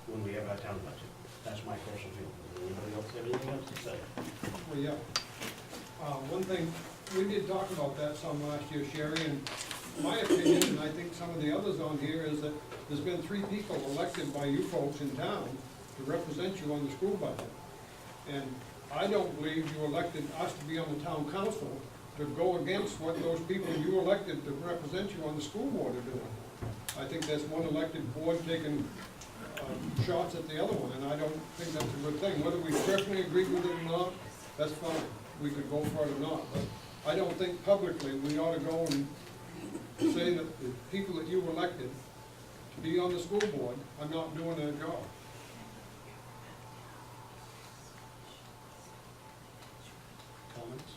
when we have our town budget. That's my personal feeling. Anybody else have anything else to say? Well, yeah. One thing, we did talk about that some last year, Sherry, and my opinion, and I think some of the others on here, is that there's been 3 people elected by you folks in town to represent you on the school budget. And I don't believe you elected us to be on the town council to go against what those people you elected to represent you on the school board are doing. I think that's one elected board taking shots at the other one, and I don't think that's a good thing. Whether we personally agree with it or not, that's fine. We could go for it or not, but I don't think publicly we ought to go and say that the people that you elected to be on the school board are not doing their job. Comments?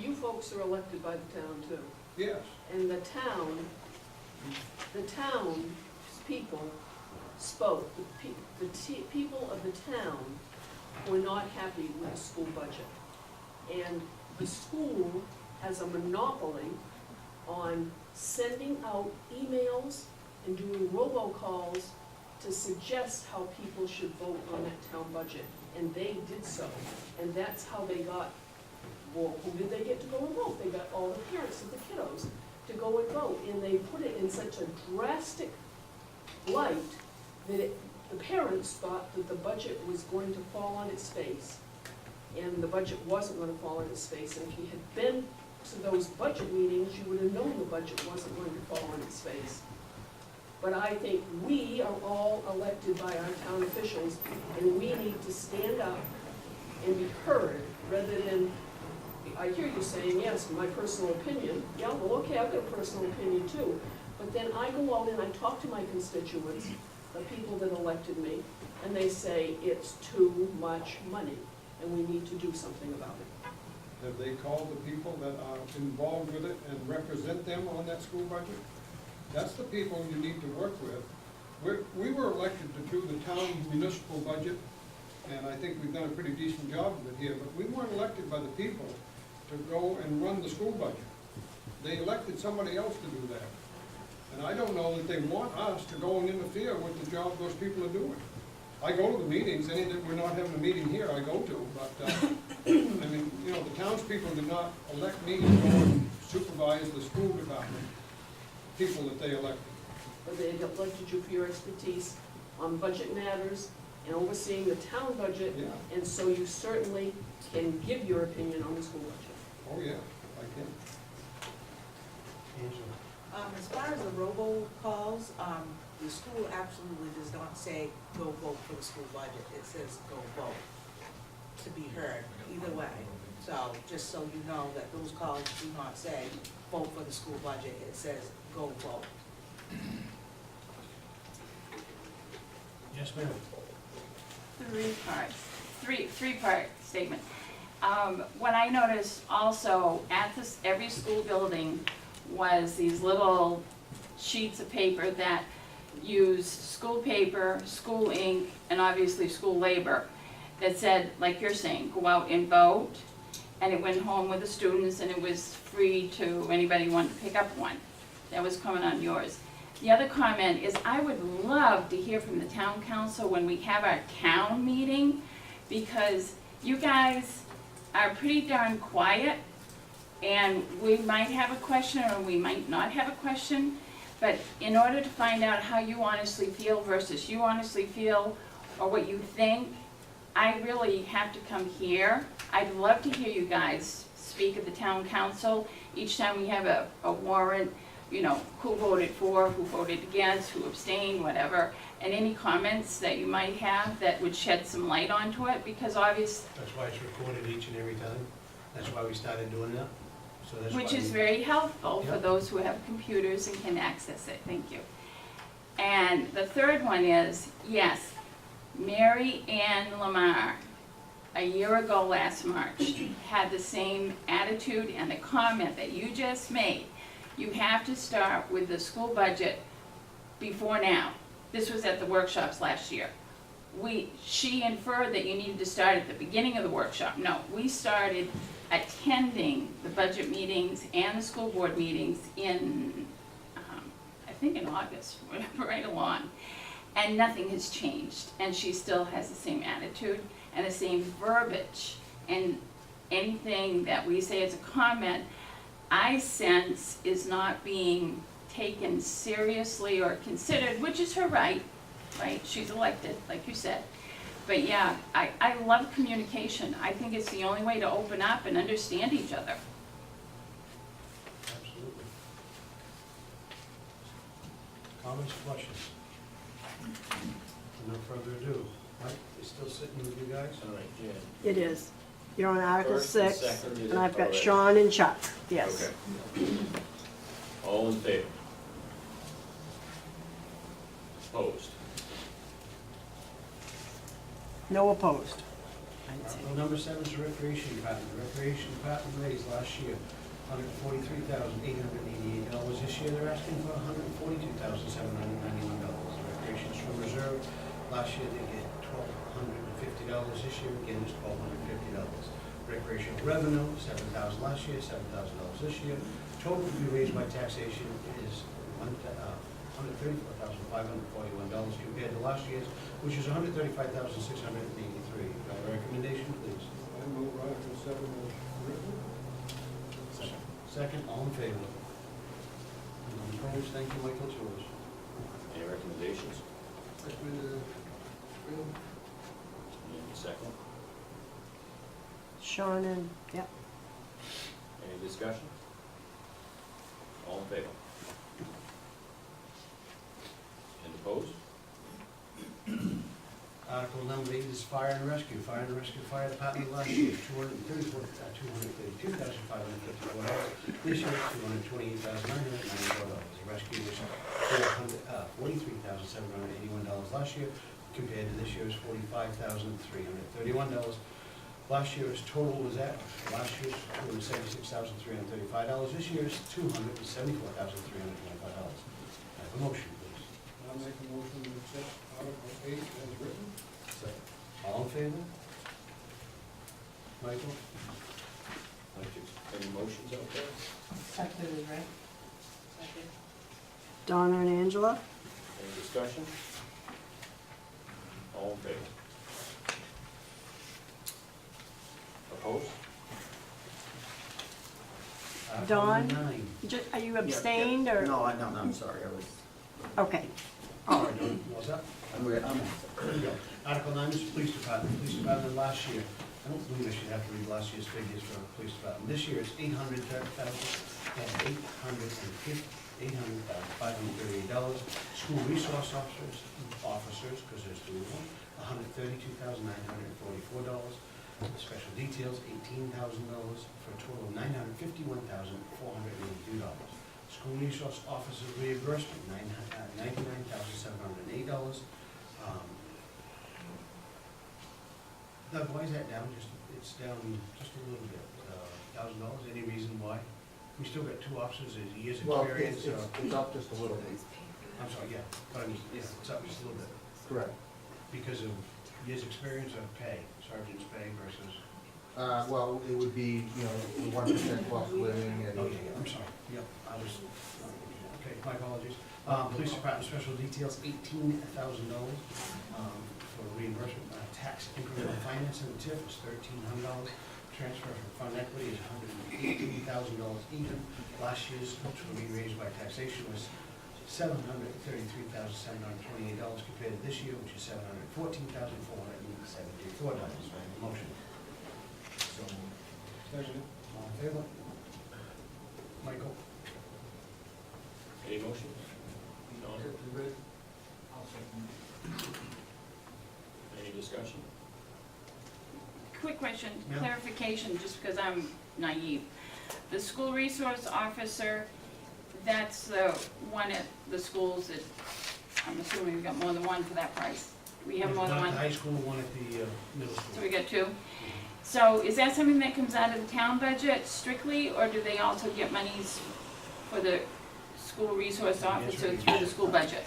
You folks are elected by the town too. Yes, And the town's people spoke. The people of the town were not happy with the school budget. And the school has a monopoly on sending out emails and doing robocalls to suggest how people should vote on that town budget. And they did so. And that's how they got, well, who did they get to go and vote? They got all the parents of the kiddos to go and vote. And they put it in such a drastic light that the parents thought that the budget was going to fall on its face. And the budget wasn't going to fall on its face. And if you had been to those budget meetings, you would have known the budget wasn't going to fall on its face. But I think we are all elected by our town officials, and we need to stand up and be heard, rather than, I hear you saying, yes, my personal opinion. Yeah, well, okay, I've got a personal opinion too. But then I go out and I talk to my constituents, the people that elected me, and they say it's too much money, and we need to do something about it. have they called the people that are involved with it and represent them on that school budget? That's the people you need to work with. We were elected to do the town municipal budget, and I think we've done a pretty decent job of it here, but we weren't elected by the people to go and run the school budget. They elected somebody else to do that. And I don't know that they want us to go and interfere with the job those people are doing. I go to the meetings, any that we're not having a meeting here, I go to, but, I mean, you know, the townspeople did not elect me to go and supervise the school department, people that they elected. But they elected you for your expertise on budget matters and overseeing the town budget, Yeah. and so you certainly can give your opinion on the school budget. Oh, yeah, I can. Angela? As far as the robocalls, the school absolutely does not say, go vote for the school budget. It says, go vote, to be heard, either way. So, just so you know that those calls do not say, vote for the school budget. It says, go vote. Yes, ma'am. Three-part statement. What I noticed also at this, every school building was these little sheets of paper that used school paper, school ink, and obviously school labor that said, like you're saying, go out and vote. And it went home with the students, and it was free to anybody who wanted to pick up one. That was coming on yours. The other comment is I would love to hear from the town council when we have our town meeting, because you guys are pretty darn quiet, and we might have a question or we might not have a question, but in order to find out how you honestly feel versus you honestly feel, or what you think, I really have to come here. I'd love to hear you guys speak at the town council. Each time we have a warrant, you know, who voted for, who voted against, who abstained, whatever, and any comments that you might have that would shed some light onto it, because obviously, That's why it's recorded each and every time. That's why we started doing that. So that's which why is we- very helpful for Yeah. those who have computers and can access it. Thank you. And the third one is, yes, Mary Ann Lamar, a year ago last March, had the same attitude and the comment that you just made. You have to start with the school budget before now. This was at the workshops last year. She inferred that you needed to start at the beginning of the workshop. No, we started attending the budget meetings and the school board meetings in, I think in August, right along. And nothing has changed, and she still has the same attitude and the same verbiage. And anything that we say as a comment, I sense is not being taken seriously or considered, which is her right, right? She's elected, like you said. But yeah, I love communication. I think it's the only way to open up and understand each other. Absolutely. Comments, questions? No further ado. Mike, you still sitting with you guys? All right, Jan. It is. You're on Article First and 6, second, and I've got alright. Sean and Chuck, yes. Okay. All in favor? Opposed? No opposed. I didn't say Article number 7 is the Recreation Department. The Recreation Department raised last year $143,888. This year they're asking for $142,791. The Recreation's from reserve. Last year they get $1,250. This year again is $1,250. Recreational revenue, $7,000 last year, $7,000 this year. Total to be raised by taxation is $134,541 compared to last year's, which is $135,683. By recommendation, please. I move Article 7 as written. Second, all in favor? None opposed, thank you, Michael, it's yours. Any recommendations? Any second? Sean and, yep. Any discussion? All in favor? And opposed? Article number 8 is Fire and Rescue. Fire and Rescue Fire Department last year, $232,554. This year, $228,994. The rescue was $43,781 last year, compared to this year's $45,331. Last year's total was at, last year's $276,335. This year's $274,325. I have a motion, please. I'll make a motion to accept Article 8 as written. All in favor? Michael? Any motions out there? Seconded, right? Second. Donna and Angela? Any discussion? All in favor? Opposed? Article Dawn? number 9. Are you abstained, or? No, I'm sorry, I was, Okay. All right, Dawn, what's up? I'm, There you go. Article 9 is the Police Department. Police Department last year, I don't believe I should have to read last year's figures for the Police Department. This year it's $800,538. School resource officers, because there's 2 of them, $132,944. Special details, $18,000, for a total of $951,482. School resource officers reimbursement, $99,708. Doug, why is that down? It's down just a little bit, $1,000. Any reason why? We still got 2 officers, there's years Well, experience. it's up just a little bit, I'm sorry, yeah, but I mean, it's up just a little bit correct. because of years experience of pay, sergeant's pay versus. Well, it would be, you know, 1% cost of living and. Oh, yeah, I'm sorry, yep, I was, okay, my apologies. Police Department special details, $18,000 for reimbursement. Tax incremental financing, the TIF is $1,300. Transfer from fund equity is $118,000 even. Last year's, which will be raised by taxation, was $733,728 compared to this year, which is $714,474. Motion. So, Second. all in favor? Michael? Any motions? No? Any discussion? Quick question, Yeah. clarification, just because I'm naive. The school resource officer, that's the one at the schools that, I'm assuming we got more than one for that price. We have more than One one, at the high school, one at the middle school. so we got 2. So is that something that comes out of the town budget strictly, or do they also get monies for the school resource officer through the school budget?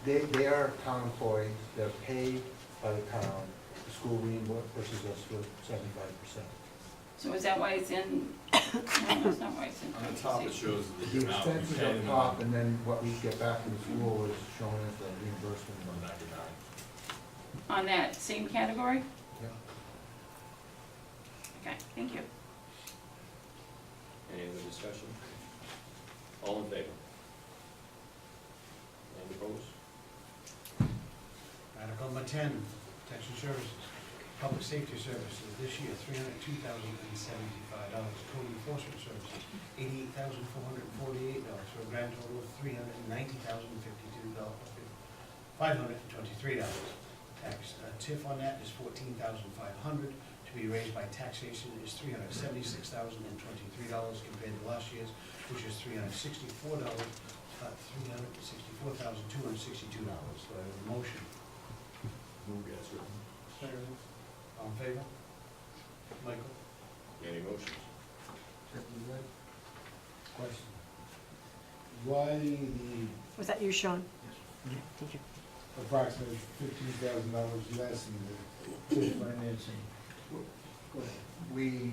They are town employees, they're paid by the town, the school reimburses us with 75%. So is that why it's in, no, that's not why it's in On the top, it parentheses. shows The the amount we expenses paid up them top, on and then what we get back from the school is shown as the reimbursement. from 99. On that same category? Yeah. Okay, thank you. Any other discussion? All in favor? And opposed? Article number 10, protection services. Public safety services, this year, $302,075. Code enforcement services, $88,448, for a grand total of $390,052, $523. Tax, TIF on that is $14,500. To be raised by taxation is $376,023 compared to last year's, which is $364,262. So I have a motion. Move as written. All in favor? Michael? Any motions? Question. Why the Was that you, Sean? Thank you. approximately $15,000 less in the TIF financing? Go ahead. We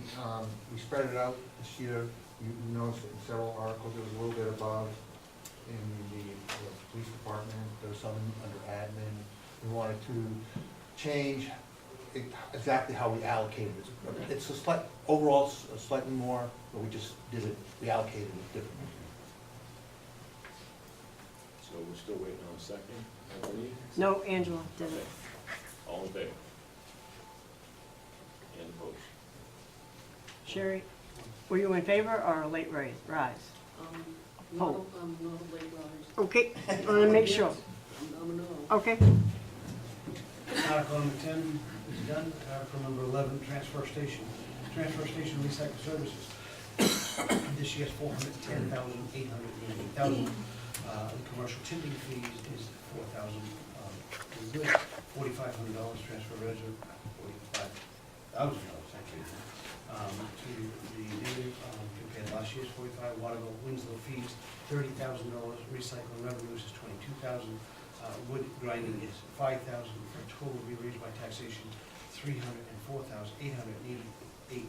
spread it out this year. You noticed in several articles, it was a little bit above in the police department. There was some under admin. We wanted to change exactly how we allocated it. It's a slight, overall slightly more, but we just did it, we allocated it differently. So we're still waiting on a second, I believe. No, Angela did Okay. it. All in favor? And opposed? Sherry, were you in favor or a late rise? No, I'm not a late rise. Okay, I want to make sure. I'm a no. Okay, Article number 10 is done. Article number 11, transfer station. Transfer station recycle services. This year's $410,880. The commercial tinting fees is $4,000. $4,500 transfer reserve, $45,000 actually. To the negative, compared to last year's 45. Waterville, Winslow fees, $30,000. Recycling revenues is $22,000. Wood grinding is $5,000, for a total to be raised by taxation, $304,883.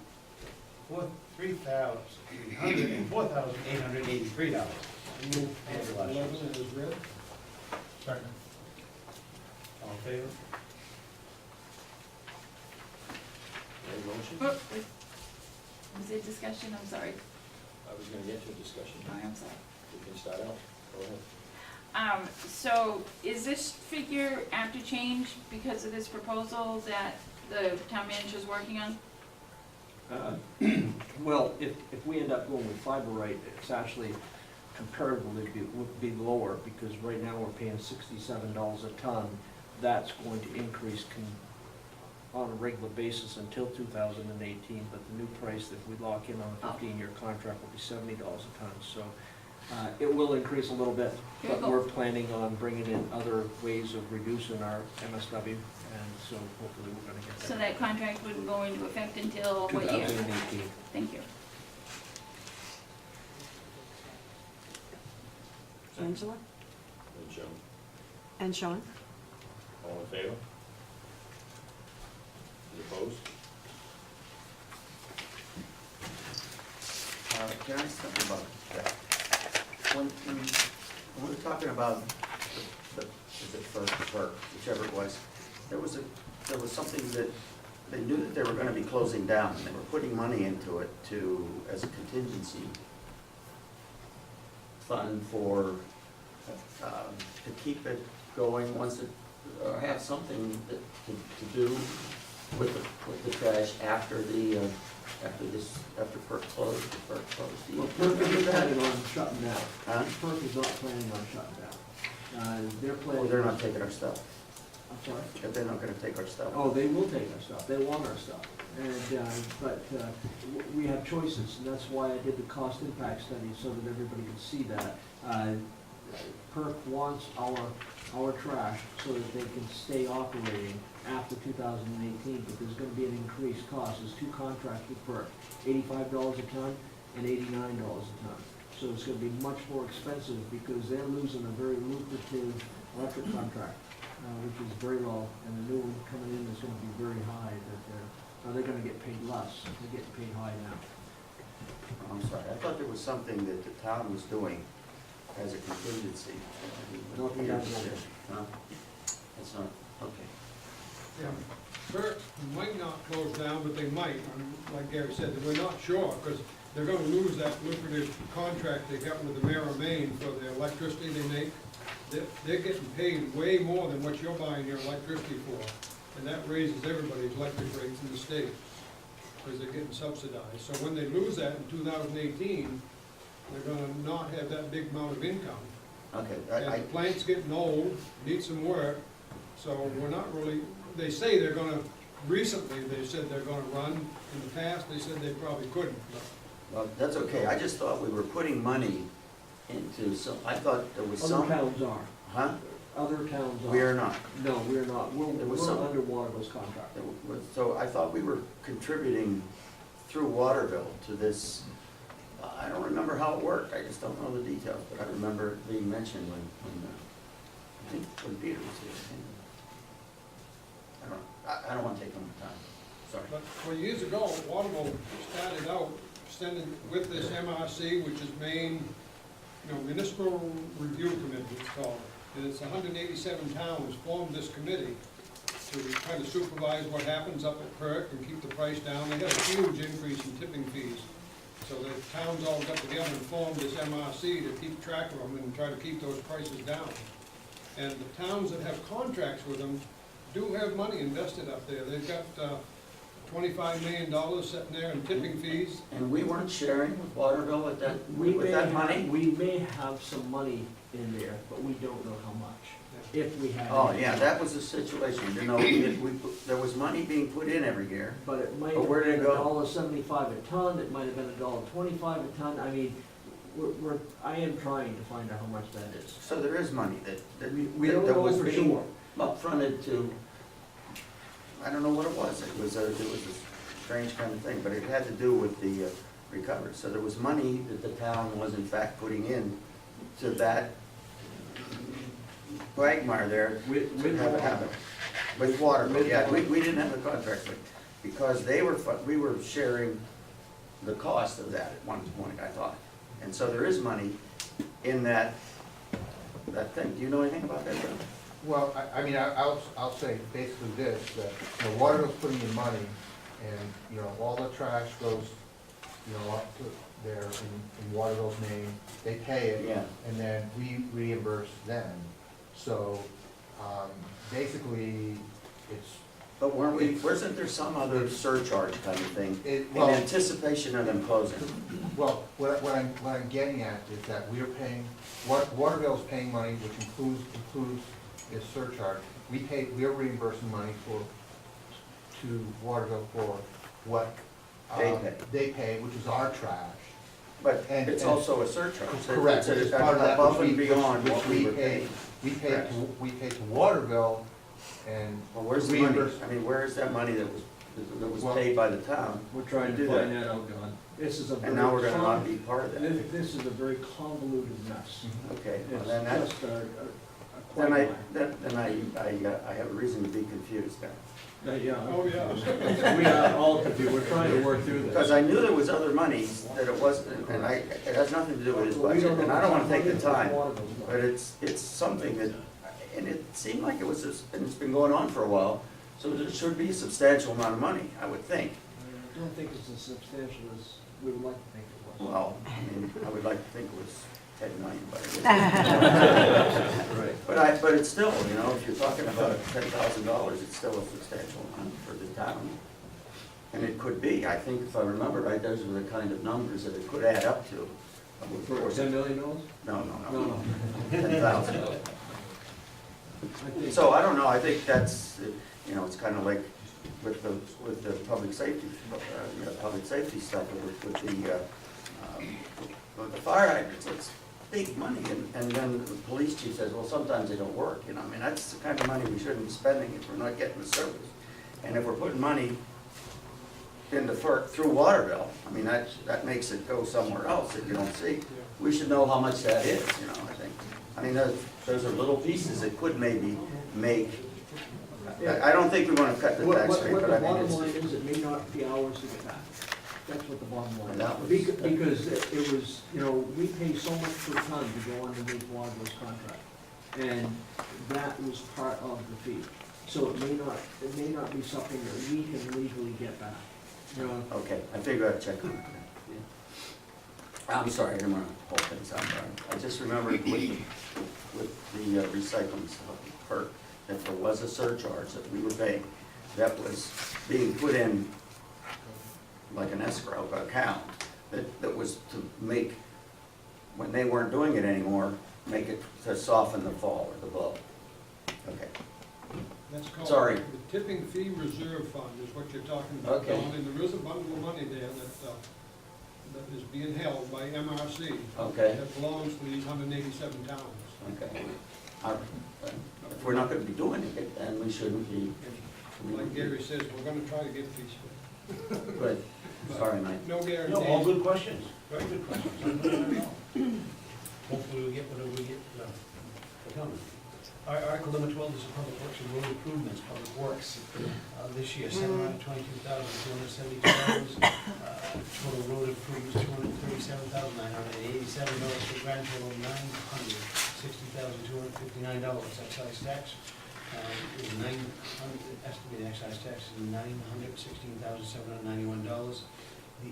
Move 11 as read. Second. All in favor? Any motion? Was there discussion? I'm sorry. I was gonna get to a discussion. I'm sorry. We can start out. Go ahead. So is this figure after change because of this proposal that the town manager's working on? Well, if we end up going with fiberite, it's actually comparatively would be lower, because right now we're paying $67 a ton. That's going to increase on a regular basis until 2018, but the new price, if we lock in on a 15-year contract, will be $70 a ton. So it will increase a little bit, but we're planning on bringing in other ways of reducing our MSW, and so hopefully we're gonna get So that. that contract wouldn't go into effect until what year? 2018. Thank you. Angela And Joan, and Sean? all in favor? Any opposed? Can I ask something about that? When we were talking about the is it FERC, whichever it was, there was something that they knew that they were gonna be closing down, and they were putting money into it as a contingency fund for, to keep it going once it, or have something to do with the trash after FERC closed, Well, PERC is planning on shutting down. Huh? PERC is not planning on shutting down. They're Well, planning. they're not taking our stuff. I'm sorry? If they're not gonna take our stuff. Oh, they will take our stuff, they want our stuff, but we have choices, and that's why I did the cost impact study, so that everybody could see that. PERC wants our trash so that they can stay operating after 2018, but there's gonna be an increased cost. There's two contracts with PERC, $85 a ton and $89 a ton. So it's gonna be much more expensive, because they're losing a very lucrative electric contract, which is very low, and the new one coming in is gonna be very high that Or they're gonna get paid less, they're getting paid high now. I'm sorry, I thought there was something that the town was doing as a contingency. Not the town. No? That's not, okay. Yeah, Burke might not close down, but they might, like Gary said, we're not sure, because they're gonna lose that lucrative contract they got with the mayor of Maine for the electricity they make. They're getting paid way more than what you're buying your electricity for, and that raises everybody's electric rates in the state, because they're getting subsidized. So when they lose that in 2018, they're gonna not have that big amount of income. Okay, And the plant's getting old, needs some work, so we're not really, they say they're gonna, recently, they said they're gonna run. In the past, they said they probably couldn't, but well, that's okay, I just thought we were putting money into some, I thought there was some. Other towns are, Huh? other towns are. We are not. No, we're not, we're There was some- under Waterville's contract. So I thought we were contributing through Waterville to this, I don't remember how it worked, I just don't know the details, but I remember it being mentioned when I think when Peter was here. I don't want to take up time, sorry. But, well, years ago, Waterville started out extending with this MRC, which is Maine, Municipal Review Committee, it's called. And it's 187 towns formed this committee to kind of supervise what happens up at Perk and keep the price down. They had a huge increase in tipping fees. So the towns all got together and formed this MRC to keep track of them and try to keep those prices down. And the towns that have contracts with them do have money invested up there. They've got $25 million sitting there in tipping fees. And we weren't sharing with Waterville with that, We with may that have, money? we may have some money in there, but we don't know how much, if we have. Oh, any. yeah, that was the situation, there was money being put in every year. But it might But have where did been it go? $1.75 a ton, it might have been $1.25 a ton, I mean, I am trying to find out how much that is. So there is money that We don't that know was for being sure. upfronted to, I don't know what it was. It was a strange kind of thing, but it had to do with the recovery. So there was money that the town was in fact putting in to that quagmire there. With to have it water. happen. With water, With yeah, water. we didn't have a contract, but because we were sharing the cost of that at one point, I thought. And so there is money in that thing. Do you know anything about that, Bill? Well, I mean, I'll say basically this, that, Waterville's putting in money, and, all the trash goes, up to there in Waterville's name, they pay it. Yeah. And then we reimburse them. So, basically, it's, But wasn't there some other surcharge kind of thing in well, anticipation of them closing? well, what I'm getting at is that we are paying, Waterville's paying money, which includes this surcharge. We are reimbursing money to Waterville for what they pay, which is our trash. But And- it's and- also a surcharge. Correct, It's it's part of that, above which and we, beyond what we we would pay, pay. we pay Correct. to Waterville, and Well, where's the money? reimburse. I mean, where is that money that was Well- paid by the town? We're trying Do to that. find that out, Don. This is a very. And now we're gonna not be part of that. This is a very convoluted mess. Okay, well It's then that's, just a then quagmire. I have a reason to be confused then. Yeah. Oh, yeah. We are all confused, we're trying to work through this. Because I knew there was other money, that it wasn't, and it has nothing to do with his But we budget, know and I don't wanna take the what time. Waterville's But money. it's something that, and it seemed like it was, and it's been going on for a while, so there should be a substantial amount of money, I would think. I don't think it's as substantial as we would like to think it was. Well, I mean, I would like to think it was 10 million, but it Right. but it's still, if you're talking about $10,000, it's still a substantial amount for the town. And it could be, I think if I remember right, those were the kind of numbers that it could add up to. For $10 million? No, No. 10,000. I think- So I don't know, I think that's, it's kind of like with the public safety, public safety stuff, with the fire hydrants, it's big money, and then the police chief says, well, sometimes they don't work, I mean, that's the kind of money we shouldn't be spending if we're not getting the service. And if we're putting money into FERC through Waterville, I mean, that makes it go somewhere else that you don't see. We should know how much that is, I think. I mean, those are little pieces that could maybe make I don't think we wanna cut the tax rate, What but the I mean, bottom line it's, is, it may not be ours to get back. That's what the bottom line And that is. was- Because it was, you know, we pay so much per ton to go underneath Wadlow's contract. And that was part of the fee. So it may not be something that we can legally get back, you know? okay, I figured I'd check on it. I'm sorry, I didn't wanna hold things up. I just remembered with the recycling stuff, perk, that there was a surcharge that we were paying that was being put in like an escrow account that was to make, when they weren't doing it anymore, make it to soften the fall or the blow. Okay, That's called. Sorry. The tipping fee reserve fund is what you're talking about, Okay. Don, and there is a bundle of money there that is being held by MRC. okay, That belongs to these 187 towns. okay. If we're not gonna be doing it, then we shouldn't be. Like Gary says, we're gonna try to get these. Good, sorry, Mike. No guarantees. No, all good questions, very good questions. Hopefully we get whatever we get, coming. All right, Article number 12 is a public works and road improvements, public works. This year, $722,272. Total road improvements, $237,987, for a grand total of $960,259. Excise tax is estimated excise tax is $916,791. The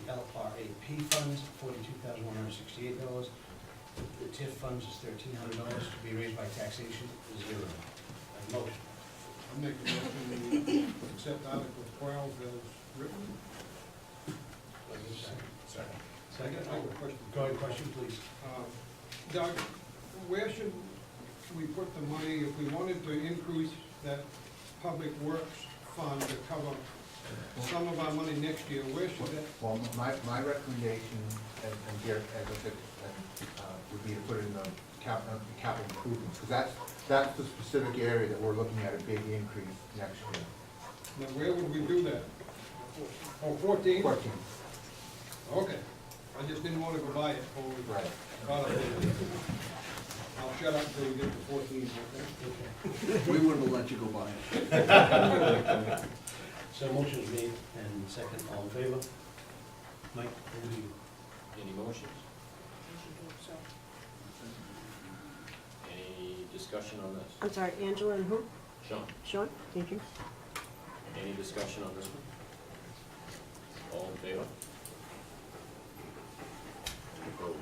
LRAP funds, $42,168. The TIF funds is $1,300 to be raised by taxation, zero. Motion. I'll make a motion to accept Article 12 as written. Second. I have a question. Go ahead, question, please. Doug, where should we put the money if we wanted to increase that public works fund to cover some of our money next year? Where should that? Well, my recommendation, and Gary, as I said, would be to put in the capital improvements, because that's the specific area that we're looking at a big increase next year. Now, where would we do that? Oh, 14? 14, Okay. I just didn't want to go by it before we right. got up there. I'll shut up until we get to 14, okay? We wouldn't have let you go by it. So motion is made and second, all in favor? Mike, over to you. Any motions? Any discussion on this? I'm sorry, Angela and who? Sean, Sean? Thank you. any discussion on this one? All in favor? Any opposed?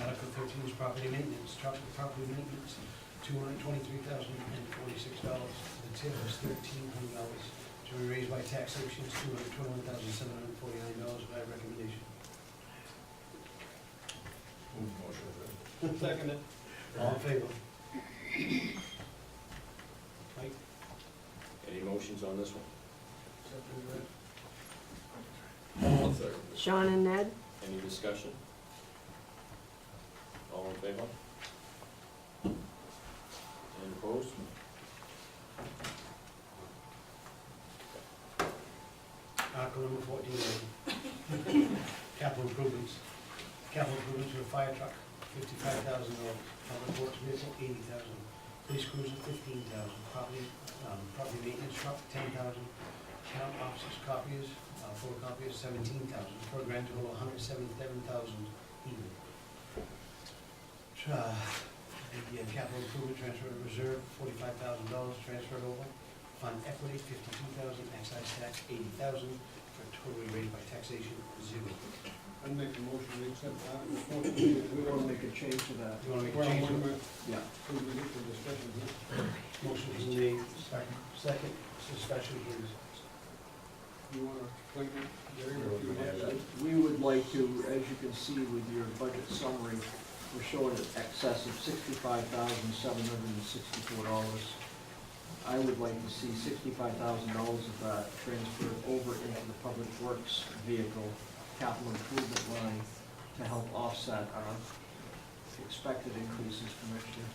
Article 13 is property maintenance, property maintenance, $223,046. The TIF is $1,300 to be raised by taxation, $221,749 by recommendation. Motion is ready. Second it. All in favor? Mike? Any motions on this one? Sean and Ned? Any discussion? All in favor? Any opposed? Article number 14, capital improvements. Capital improvements for a fire truck, $55,000. Public works vehicle, $80,000. Police cruiser, $15,000. Property maintenance truck, $10,000. Town offices copiers, photocopiers, $17,000. For a grand total of $177,000 even. The capital improvement transfer to reserve, $45,000 transferred over. Fund equity, $52,000. Excise tax, $80,000. For totally raised by taxation, zero. I'd make a motion to accept Article 14. We want to make a change to that. You wanna make a Well, change? when we Yeah. when we get to discussion, Motion is made, second, discussion, please. you want to explain it, Gary, or if you have that? We would like to, as you can see with your budget summary, we're showing an excess of $65,764. I would like to see $65,000 of that transferred over into the public works vehicle capital improvement line to help offset our expected increases for next year.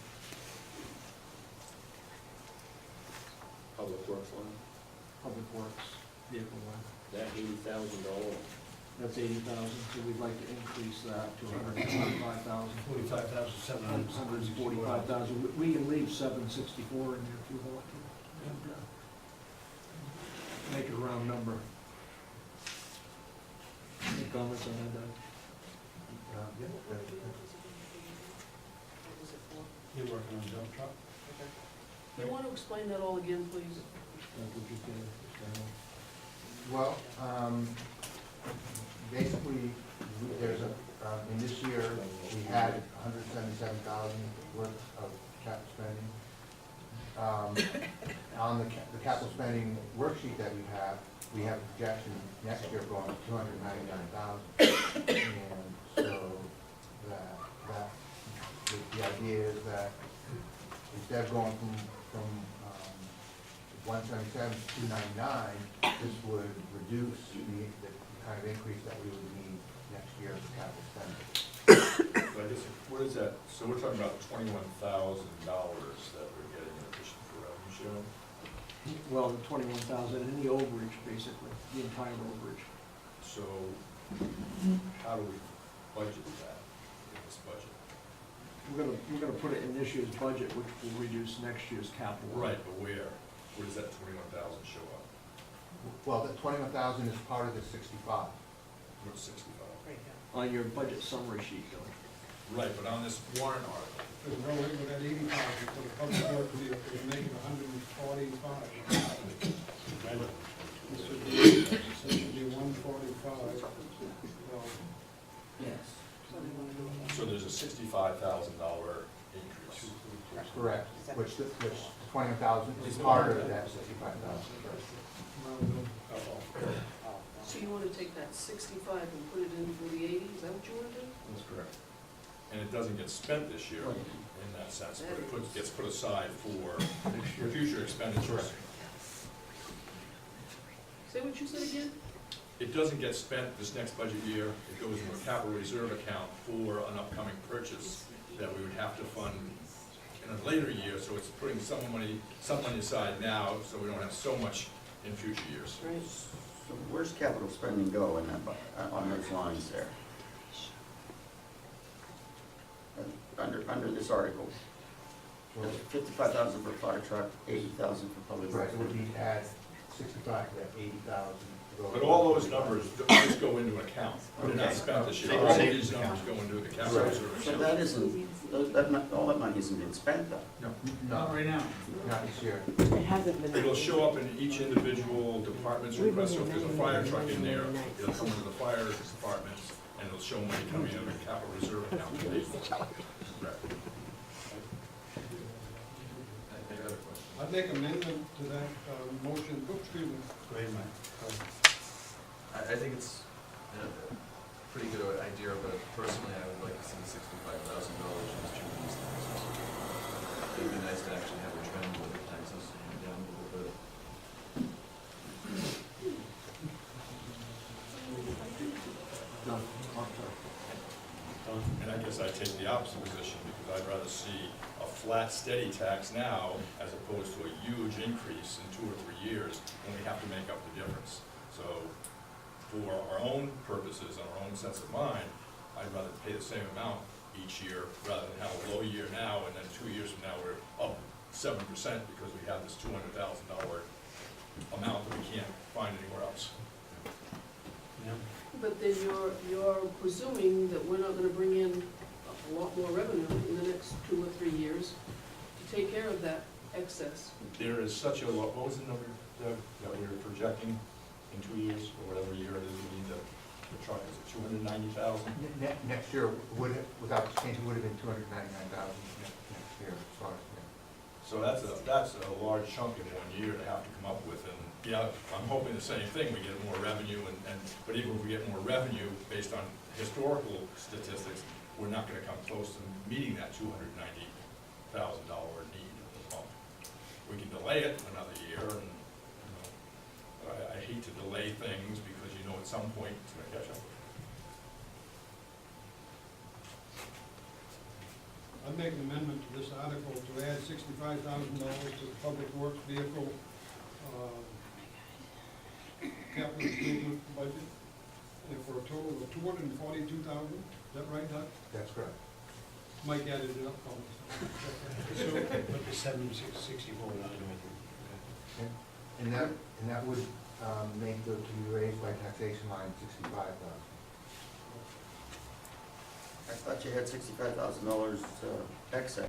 Public works line, Public works vehicle line. that $80,000 That's 80,000, so we'd like to increase that to 145,000. 45,700. 145,000, we can leave 764 in there if you want to. And, make it a round number. Any comments on that, Doug? Yeah, What was it for? You're working on a dump truck? You want to explain that all again, please? Doug, would you care to explain well, basically, there's a, in this year, we had 177,000 worth of capital spending. On the capital spending worksheet that we have a projection next year going to 299,000. And so the idea is that instead of going from 177 to 299, this would reduce the kind of increase that we would need next year for capital spending. So I guess, what is that, so we're talking about $21,000 that we're getting in addition for revenue sharing? that? Well, the 21,000 and the overage, basically, the entire overage. So how do we budget that in this budget? We're gonna put it in this year's budget, which will reduce next year's capital. Right, but where? Where does that 21,000 show up? Well, the 21,000 is part of the 65. What's 65? Right now. On your budget summary sheet, Doug. Right, but on this warrant article, There's no way with that 80,000 for the public works vehicle, it's making 145. This should be 145. Yes. so there's a $65,000 increase. Correct. Which 21,000 is part of that 65,000. So you want to take that 65 and put it in for the 80, is that what you want to do? That's correct. And it doesn't get spent this year in that sense, but it gets put aside for future expenditures. Say what you said again? It doesn't get spent this next budget year, it goes into a capital reserve account for an upcoming purchase that we would have to fund in a later year, so it's putting some money aside now, so we don't have so much in future years. Right. So where's capital spending go in that, on those lines there? Under this article, there's 55,000 for fire truck, 80,000 for public Right, works. it would be add 65 to that 80,000. But all those numbers just go into account, they're not spent this year, all of these numbers go into the capital reserve So account. that isn't, all that money isn't being spent though. No. Not right now. Not this year. It hasn't been. It'll show up in each individual department's request, so if there's a fire truck in there, it'll come into the fire departments, and it'll show money coming out of the capital reserve account. Right. Any other questions? I'd make amendment to that motion, oops, excuse me. Go ahead, Mike. I think it's a pretty good idea, but personally, I would like to see $65,000 just to these things. It'd be nice to actually have a trend with the taxes down a little bit. And I guess I take the opposite position, because I'd rather see a flat, steady tax now, as opposed to a huge increase in 2 or 3 years, when we have to make up the difference. So, for our own purposes and our own sense of mind, I'd rather pay the same amount each year, rather than have a low year now, and then 2 years from now, we're up 7% because we have this $200,000 amount that we can't find anywhere else. Yeah. But then you're presuming that we're not gonna bring in a lot more revenue in the next 2 or 3 years to take care of that excess. There is such a, what was the number, Doug, that we were projecting in 2 years, or whatever year it is, we need the truck, is it 290,000? Next year, without the change, it would have been 299,000 next year, as far as, So that's a large chunk in 1 year to have to come up with, and, yeah, I'm hoping the same thing, we get more revenue, but even if we get more revenue, based on historical statistics, we're not gonna come close to meeting that $290,000 need at the pump. We can delay it another year, and, I hate to delay things, because you know at some point it's gonna catch up. I'd make an amendment to this article to add $65,000 to the public works vehicle, capital improvement budget. and for a total of $242,000, is that right, Doug? That's correct. Mike added it up for me. So, but the 7664, we're not doing anything. And that would make the, to be raised by taxation line 65,000. I thought you had $65,000 excess.